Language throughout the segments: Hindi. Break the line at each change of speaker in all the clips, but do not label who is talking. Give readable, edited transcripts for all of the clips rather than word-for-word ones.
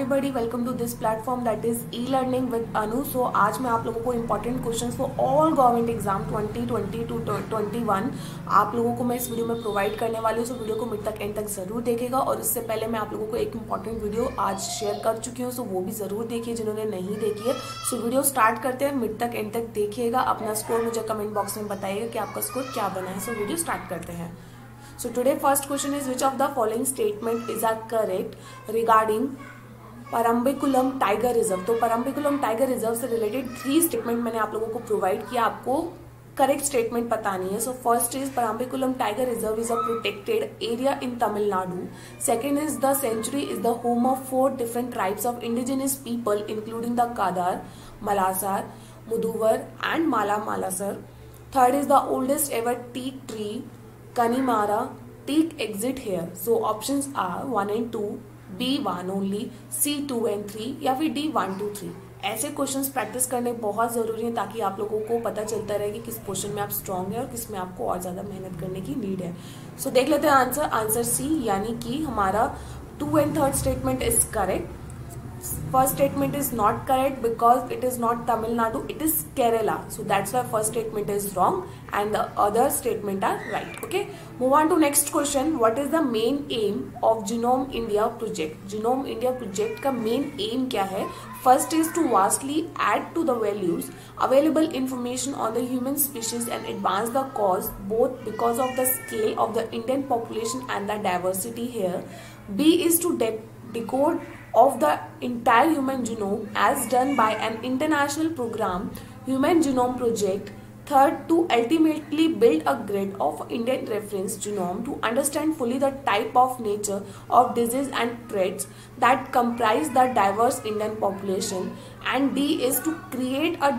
Everybody, welcome to this platform that is e learning with Anu. So आज मैं आप लोगों को important questions for all government exam 2020 to 21 आप लोगों को मैं इस वीडियो में प्रोवाइड करने वाली हूँ। सो वीडियो को मिड तक एंड तक जरूर देखेगा। और इससे पहले मैं आप लोगों को एक इंपॉर्टेंट वीडियो आज शेयर कर चुकी हूँ, सो वो भी जरूर देखिए जिन्होंने नहीं देखी है। सो वीडियो स्टार्ट करते हैं, मिड तक एंड तक देखिएगा। अपना स्कोर मुझे कमेंट बॉक्स में बताइएगा कि आपका स्कोर क्या बना है। सो वीडियो स्टार्ट करते हैं। So today first question is, which of the following statement is correct regarding Parambikulam tiger reserve. तो परम्बिकुलम टाइगर रिजर्व से रिलेटेड 3 स्टेटमेंट मैंने आप लोगों को प्रोवाइड किया, आपको करेक्ट स्टेटमेंट बतानी है। So first is Parambikulam tiger reserve is a protected area in Tamil Nadu. Second is the sanctuary is the home of 4 different tribes of indigenous people including the Kadar, Malasar, Muduvar and Mala Malasar. Third is the oldest ever teak tree Kanimara teak exit here. So options are 1 and 2, B 1 only, C 2 and 3 या फिर D 1 2 3। ऐसे क्वेश्चंस प्रैक्टिस करने बहुत जरूरी है ताकि आप लोगों को पता चलता रहे कि किस पोर्शन में आप स्ट्रांग है और किस में आपको और ज्यादा मेहनत करने की नीड है। सो देख लेते हैं आंसर सी, यानी कि हमारा 2 and 3 statement is correct. First statement is not correct because it is not Tamil Nadu, it is Kerala. So that's why first statement is wrong and the other statement are right. Okay. Move on to next question. What is the main aim of Genome India project? Genome India project का main aim क्या है? First is to vastly add to the values available information on the human species and advance the cause both because of the scale of the Indian population and the diversity here. B is to decode of the entire human genome as done by an international program, Human Genome Project. Third, to ultimately build a grid of Indian reference genome to understand fully the type of nature of disease and threats that comprise the diverse Indian population. And D is to create a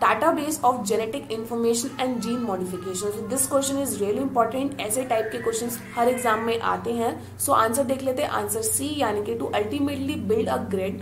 database of genetic information and gene modification. So this question is really important. ऐसे टाइप के क्वेश्चंस हर एग्जाम में आते हैं। सो आंसर देख लेते हैं, आंसर सी, यानी कि to ultimately build a grid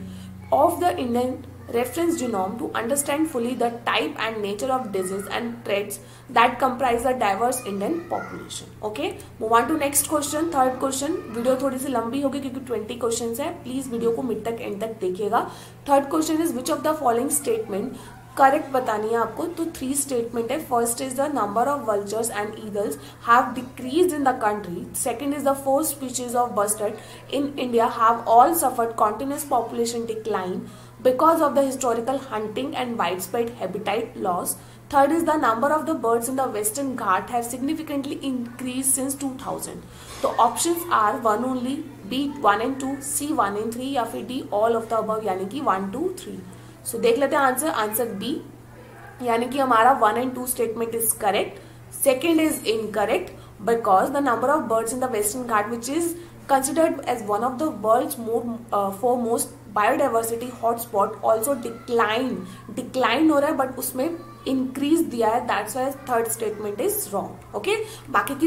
of the Indian reference genome to understand fully the type and nature of disease and threats that comprise the diverse Indian population. Okay, move on to next question, third question. Video थोड़ी सी लंबी होगी क्योंकि 20 क्वेश्चंस है, प्लीज वीडियो को मिड तक एंड तक देखिएगा। Third question is, which of the following statement correct बतानी है आपको। तो 3 स्टेटमेंट है। First is the number of vultures and eagles have decreased in the country. Second is the 4 species of bustard in India have all suffered continuous population decline because of the historical hunting and widespread habitat loss. Third is the number of the birds in the Western Ghat have significantly increased since 2000. So options are 1 only, B 1 and 2, C 1 and 3 या फिर D all of the above यानी कि 1 2 3। So देख लेते हैं आंसर B, यानी कि हमारा 1 and 2 statement is correct. Second is incorrect because the number of birds in the Western Ghat, which is considered as one of the world's foremost biodiversity hotspot, also decline हो रहा है, बट उसमें इंक्रीज दिया है। That's why third statement is wrong. Okay, बाकी की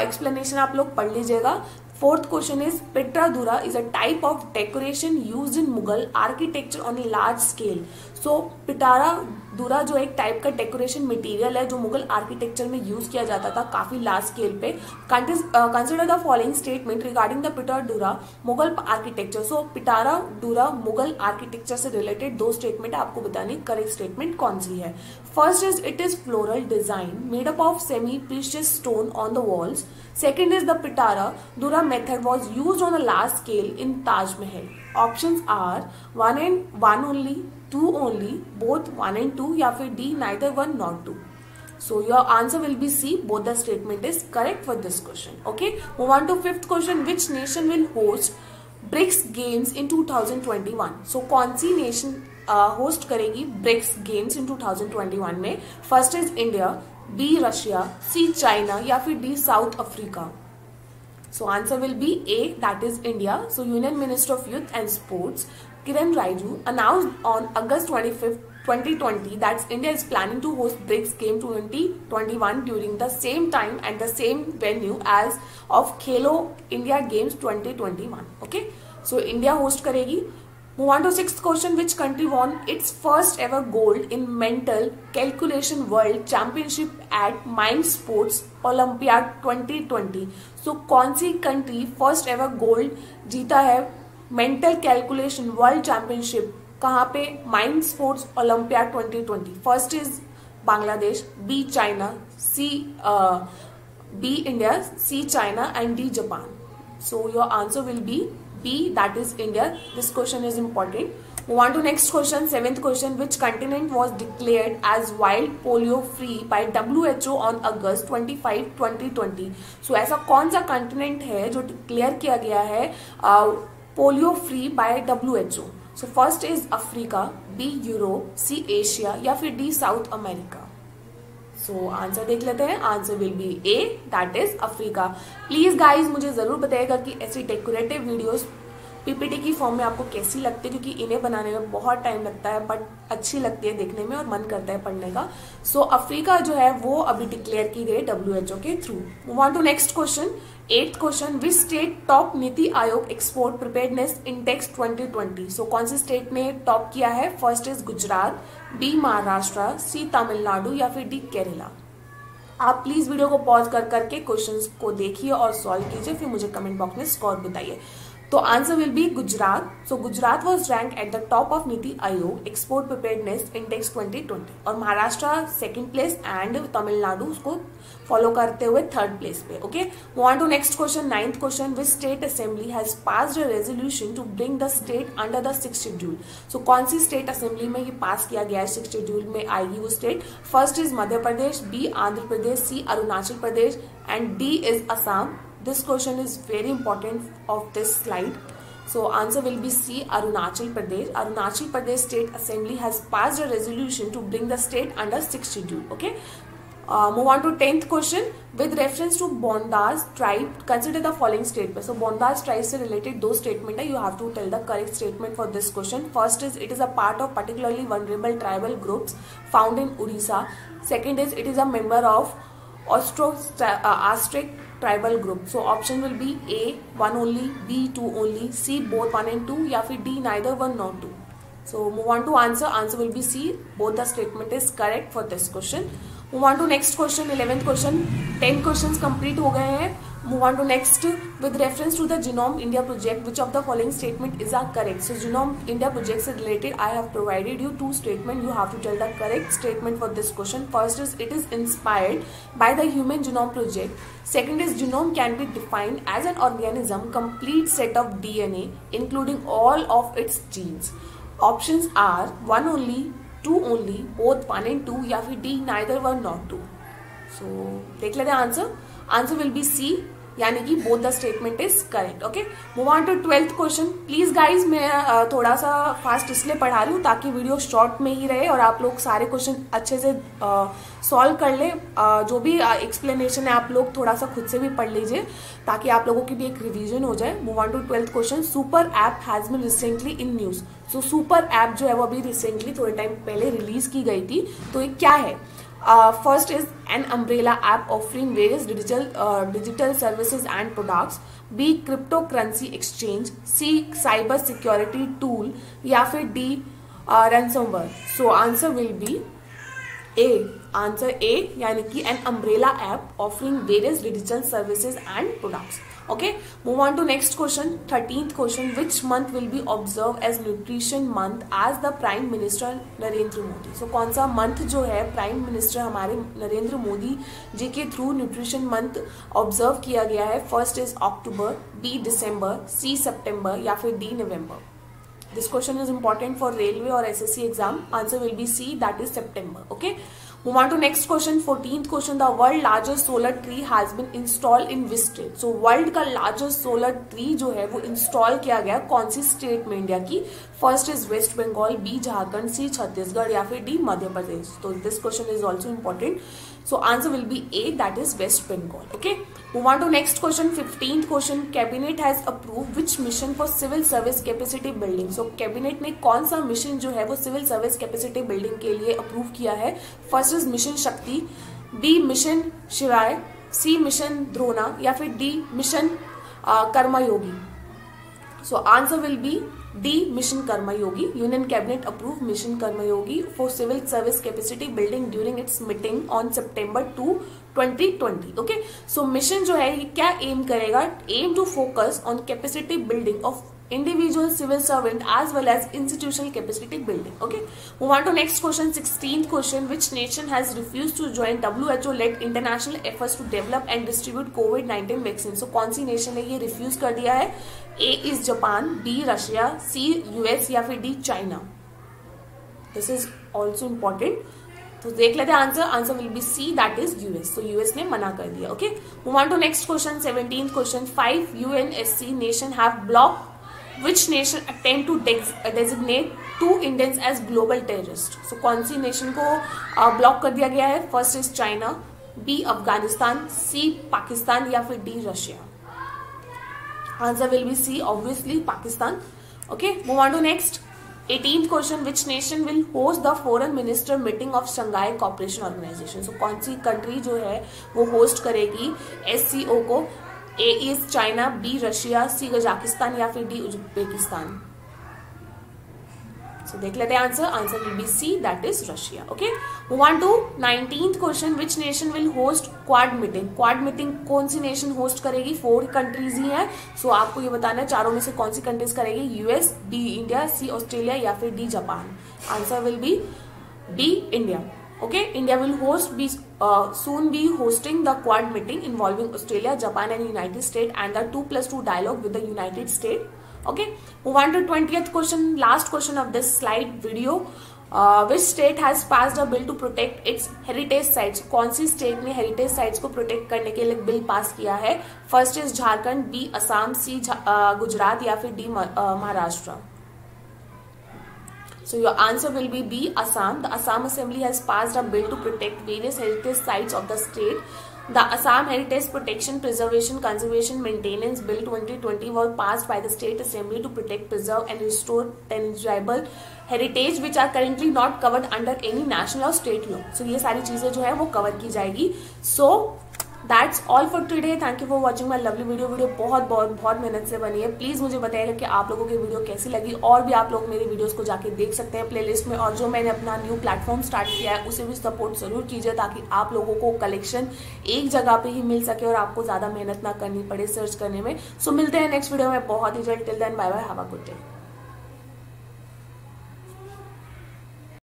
एक्सप्लेनेशन आप लोग पढ़ लीजिएगा। Fourth question is, pietra dura is a type of decoration used in Mughal architecture on a large scale. So pietra dura जो एक टाइप का डेकोरेशन मटेरियल है जो मुगल आर्किटेक्चर में यूज किया जाता था काफी लार्ज स्केल पे। Consider the following statement regarding the pietra dura Mughal architecture. So pietra dura Mughal architecture से रिलेटेड 2 स्टेटमेंट आपको बतानी, करेक्ट स्टेटमेंट कौन सी है। First is, it is floral design made up of semi precious stone on the walls. Second is the Pittaradura method was used on a large scale in Taj Mahal. Options are 1 and 1 only, 2 only, both 1 and 2 या फिर D neither 1 nor 2. So your answer will be C. Both the statement is correct for this question. Okay. Move on to 5th question. Which nation will host BRICS Games in 2021? So कौन सी nation होस्ट करेगी BRICS Games in 2021 में? First is India, B Russia, C China या फिर D south Africa. So answer will B A, that is India. So union minister of youth and sports Kiran Rijiju announced on August 25th 2020 that India is planning to host BRICS Game 2021 during the same time and the same venue as of Khelo India Games 2021. Okay, so India host करेगी। Move on to 6th question. Which country won its first ever gold in mental calculation world championship at Mind Sports Olympiad 2020? So कौन सी कंट्री फर्स्ट एवर गोल्ड जीता है मेंटल कैलकुलेशन वर्ल्ड चैंपियनशिप कहाँ पे? Mind sports olympiad 2020। First is Bangladesh, B China, C B India, C China and D Japan. So your answer will be B, that is India. This question is important. Move on to next question, seventh question. Which continent was declared as wild polio free by WHO on August 25, 2020? So ऐसा कौन सा कंटिनेंट है जो डिक्लेयर किया गया है polio free by WHO? So first is Africa, B Europe, C Asia या फिर D South America. So answer देख लेते हैं. Answer will be A, that is Africa. Please guys मुझे जरूर बताइएगा कि ऐसी डेकोरेटिव वीडियोस पीपीटी की फॉर्म में आपको कैसी लगती है, क्योंकि इन्हें बनाने में बहुत टाइम लगता है बट अच्छी लगती है देखने में और मन करता है पढ़ने का. सो अफ्रीका जो है वो अभी डिक्लेयर की गई WHO के through. Move on to next question, 8th question. Which state top NITI Aayog export preparedness index 2020? सो कौन सी स्टेट ने टॉप किया है? First is Gujarat, B Maharashtra, C Tamil Nadu या फिर डी केरला. आप प्लीज वीडियो को पॉज कर करके क्वेश्चंस को देखिए और सॉल्व कीजिए, फिर मुझे कमेंट बॉक्स में स्कोर बताइए. तो answer will be Gujarat. So Gujarat was rank at the top of NITI Aayog export preparedness index 2020 और Maharashtra second place and Tamil Nadu उसको फॉलो करते हुए थर्ड प्लेस पे. Okay, move on to next question, 9th question. Which state assembly has passed a resolution to bring the state under the 6th schedule? So कौन सी स्टेट असेंबली में ये पास किया गया है? 6th शेड्यूल में आएगी वो state. First is Madhya Pradesh, B Andhra Pradesh, C Arunachal Pradesh and D is Assam. This question is very important of this slide. So answer will be C, Arunachal Pradesh. Arunachal Pradesh State Assembly has passed a resolution to bring the state under 6th schedule. Okay. Move on to 10th question. With reference to Bondas tribe, consider the following statement. So Bondas tribe से related दो statement है. You have to tell the correct statement for this question. First is it is a part of particularly vulnerable tribal groups found in Odisha. Second is it is a member of Austrasic tribal group. So option will be A 1 only, B 2 only, C both 1 and 2 या फिर D neither 1 nor 2. So move on to answer. Answer will be C. Both the statement is correct for this question. Move on to next question, 11th question. 10 questions complete हो गए हैं. Move on to next. With reference to the Genome India project, which of the following statement is correct? So Genome India project से related I have provided you 2 statement. You have to tell the correct statement for this question. First is it is inspired by the Human Genome Project. Second is genome can be defined as an organism complete set of DNA including all of its genes. Options are 1 only, 2 only, both 1 and 2 या फिर D neither 1 nor 2. So देख लेते हैं answer. Answer will be C, यानी कि both the statement is correct. Okay, move on to 12th question. Please guys मैं थोड़ा सा फास्ट इसलिए पढ़ा रही हूँ ताकि वीडियो शॉर्ट में ही रहे और आप लोग सारे क्वेश्चन अच्छे से सॉल्व कर ले. जो भी एक्सप्लेनेशन है आप लोग थोड़ा सा खुद से भी पढ़ लीजिए ताकि आप लोगों की भी एक रिवीजन हो जाए. Move on to 12th question. Super app has been recently in news. So super app जो है वो अभी रिसेंटली थोड़े टाइम पहले रिलीज की गई थी. तो ये क्या है? First is an umbrella app offering various digital services and products. B cryptocurrency exchange. C cyber security tool या फिर D ransomware. So answer will be A. Answer A, यानी कि an umbrella app offering various digital services and products. Okay, move on to next question, 13th question. Which month will be observed as nutrition month as the Prime Minister Narendra Modi? So कौन सा मंथ जो है प्राइम मिनिस्टर हमारे नरेंद्र मोदी जी के थ्रू न्यूट्रिशन मंथ ऑब्जर्व किया गया है? फर्स्ट इज अक्टूबर, बी दिसंबर, सी सितंबर या फिर D November. This question is important for railway or SSC exam. Answer will be C, that is September. Okay. Move on to next question, 14th question. The world largest solar tree has been installed in which state? So world का largest solar tree जो है वो install किया गया कौन सी स्टेट में इंडिया की? First is West Bengal, B Jharkhand, C Chhattisgarh या फिर डी मध्य प्रदेश. तो this question is also important. So answer will be A, that is West Bengal. Okay. Move on to next question, 15th question. Cabinet has approved which mission for civil service capacity building? So cabinet ने कौन सा मिशन जो है वो सिविल सर्विस कैपेसिटी बिल्डिंग के लिए अप्रूव किया है? फर्स्ट इज मिशन शक्ति, बी मिशन शिवाय, सी मिशन द्रोणा या फिर D mission Karmayogi. So answer will be D, Mission Karma Yogi. Union Cabinet approved Mission Karma Yogi for civil service capacity building during its meeting on September 2, 2020. Okay, so mission जो है ये क्या aim करेगा? Aim to focus on capacity building of individual civil servant as well as institutional capacity building. Okay, move on to next question, 16th question. Which nation has refused to join WHO led international efforts to develop and distribute COVID-19 vaccine? So कौन सी nation ने ये refuse कर दिया है? A is Japan, B Russia, C US या फिर D China. This is also important. तो देख लेते हैं answer. Answer will be C, that is US. तो यूएस ने मना कर दिया. Okay, move on to next question, 17th question. 5 UNSC nation have block which nation attempt to designate 2 Indians as global terrorist. So कौन सी नेशन को ब्लॉक कर दिया गया है? First is China, B Afghanistan, C Pakistan या फिर D Russia. Answer will be C, obviously Pakistan. Okay, move on to next 18th question. Which nation will host the foreign minister meeting of Shanghai cooperation organisation. So कौन सी कंट्री जो है वो होस्ट करेगी SCO को? A is China, B Russia, C Kazakhstan या फिर डी उज्बेकिस्तान. सो देख लेते हैं answer. Answer will be C, that is Russia. Okay, move on to 19th question. Which nation will host Quad meeting. Quad meeting कौन सी नेशन होस्ट करेगी? 4 कंट्रीज ही है. सो आपको ये बताना है चारों में से कौन सी कंट्रीज करेगी? US, B India, C Australia या फिर D Japan. Answer will B D India. Okay, India will soon be hosting the Quad meeting involving Australia, Japan and United States and the 2+2 dialogue with the United States. Okay, move on to 20th question, last question of this slide video. Which state has passed a bill to protect its heritage sites? कौन सी स्टेट ने हेरिटेज साइट्स को प्रोटेक्ट करने के लिए बिल पास किया है? First is Jharkhand, B Assam, C Gujarat या फिर D Maharashtra. So your answer will be B, Assam. The Assam Assembly has passed a bill to protect various heritage sites of the state. The Assam Heritage Protection, Preservation, Conservation, Maintenance Bill 2020 was passed by the State Assembly to protect, preserve and restore tangible heritage which are currently not covered under any national or state law. So ये सारी चीजें जो है वो कवर की जाएगी. So that's all for today. Thank you for watching my lovely video. बहुत मेहनत से बनी है. प्लीज मुझे बताइएगा कि आप लोगों की वीडियो कैसी लगी. और भी आप लोग मेरी वीडियोस को जाके देख सकते हैं प्लेलिस्ट में. और जो मैंने अपना न्यू प्लेटफॉर्म स्टार्ट किया है उसे भी सपोर्ट जरूर कीजिए ताकि आप लोगों को कलेक्शन एक जगह पे ही मिल सके और आपको ज्यादा मेहनत ना करनी पड़े सर्च करने में. सो मिलते हैं नेक्स्ट वीडियो में बहुत ही जल्द. Till then bye bye, have a good day.